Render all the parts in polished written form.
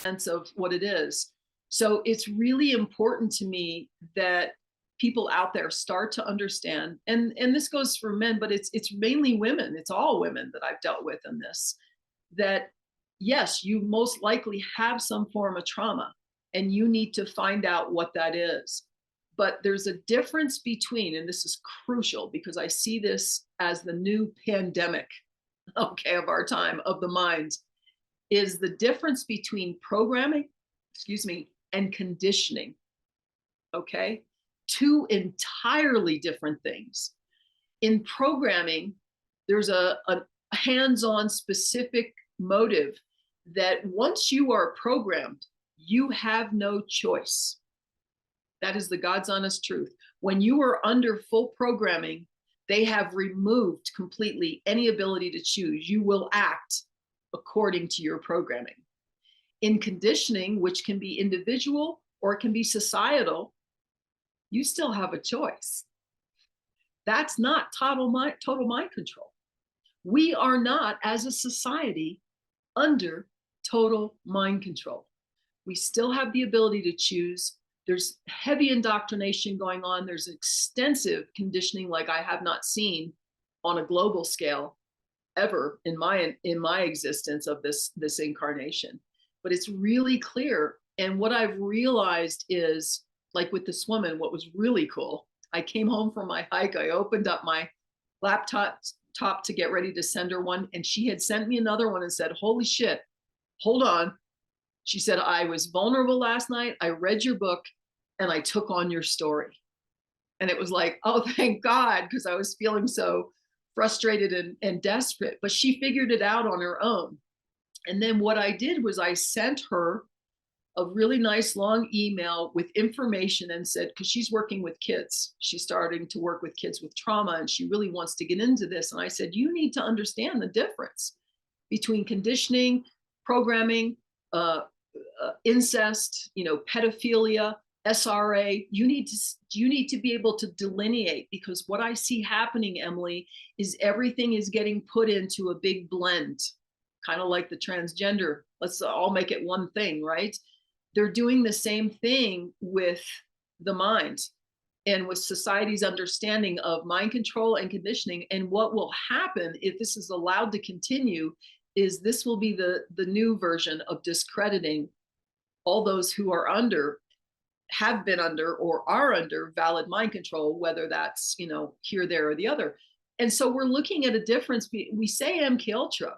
sense of what it is. So it's really important to me that people out there start to understand, and this goes for men, but it's mainly women. It's all women that I've dealt with in this, that yes, you most likely have some form of trauma and you need to find out what that is. But there's a difference between, and this is crucial because I see this as the new pandemic, okay, of our time, of the mind, is the difference between programming, excuse me, and conditioning. Okay. Two entirely different things. In programming, there's a hands-on specific motive that once you are programmed, you have no choice. That is the God's honest truth. When you are under full programming, they have removed completely any ability to choose. You will act according to your programming. In conditioning, which can be individual or it can be societal, you still have a choice. That's not total mind control. We are not, as a society, under total mind control. We still have the ability to choose. There's heavy indoctrination going on. There's extensive conditioning like I have not seen on a global scale ever in my existence of this incarnation. But it's really clear. And what I've realized is, like with this woman, what was really cool, I came home from my hike, I opened up my laptop to get ready to send her one, and she had sent me another one and said, holy shit, hold on. She said, I was vulnerable last night, I read your book, and I took on your story. And it was like, oh, thank God, because I was feeling so frustrated and desperate. But she figured it out on her own. And then what I did was I sent her a really nice long email with information and said, because she's working with kids, she's starting to work with kids with trauma, and she really wants to get into this. And I said, you need to understand the difference between conditioning, programming, incest, pedophilia, SRA. You need to be able to delineate, because what I see happening, Emily, is everything is getting put into a big blend, kind of like the transgender. Let's all make it one thing, right? They're doing the same thing with the mind and with society's understanding of mind control and conditioning. And what will happen if this is allowed to continue is this will be the new version of discrediting all those who are under, have been under, or are under valid mind control, whether that's, here, there, or the other. And so we're looking at a difference. We say MK Ultra,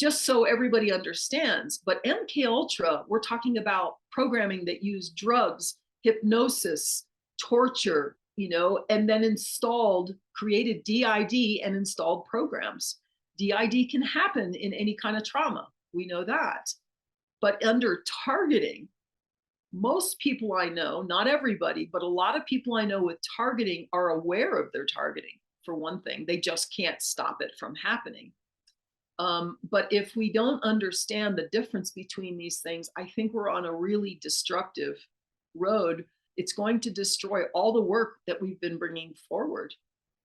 just so everybody understands, but MK Ultra, we're talking about programming that used drugs, hypnosis, torture, and then created DID and installed programs. DID can happen in any kind of trauma. We know that. But under targeting, most people I know, not everybody, but a lot of people I know with targeting are aware of their targeting, for one thing. They just can't stop it from happening. But if we don't understand the difference between these things, I think we're on a really destructive road. It's going to destroy all the work that we've been bringing forward.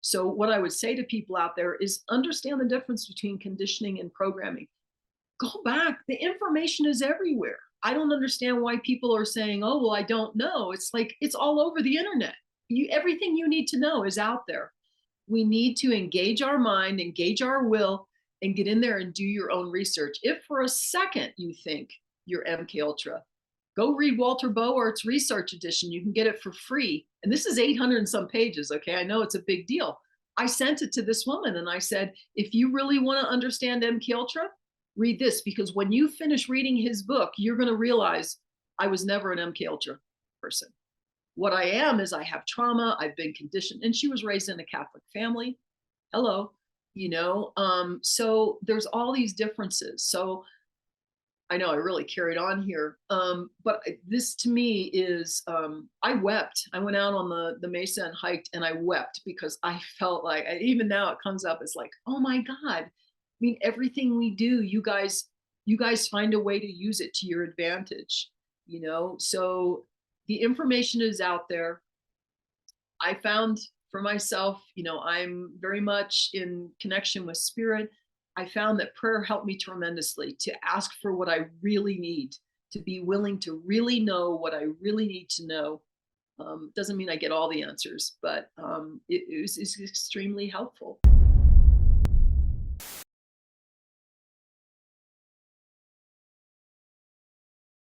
So what I would say to people out there is understand the difference between conditioning and programming. Go back. The information is everywhere. I don't understand why people are saying, oh, well, I don't know. It's like, it's all over the internet. Everything you need to know is out there. We need to engage our mind, engage our will, and get in there and do your own research. If for a second you think you're MK Ultra, go read Walter Bowart's research edition. You can get it for free. And this is 800 and some pages. Okay. I know it's a big deal. I sent it to this woman and I said, if you really want to understand MK Ultra, read this, because when you finish reading his book, you're going to realize I was never an MK Ultra person. What I am is I have trauma. I've been conditioned, and she was raised in a Catholic family. Hello. So there's all these differences. So I know I really carried on here. But this to me is, I wept. I went out on the mesa and hiked, and I wept because I felt like, even now it comes up, it's like, oh my God. I mean, everything we do, you guys find a way to use it to your advantage, so the information is out there. I found for myself, I'm very much in connection with spirit. I found that prayer helped me tremendously to ask for what I really need. to be willing to really know what I really need to know. Doesn't mean I get all the answers, but it's extremely helpful.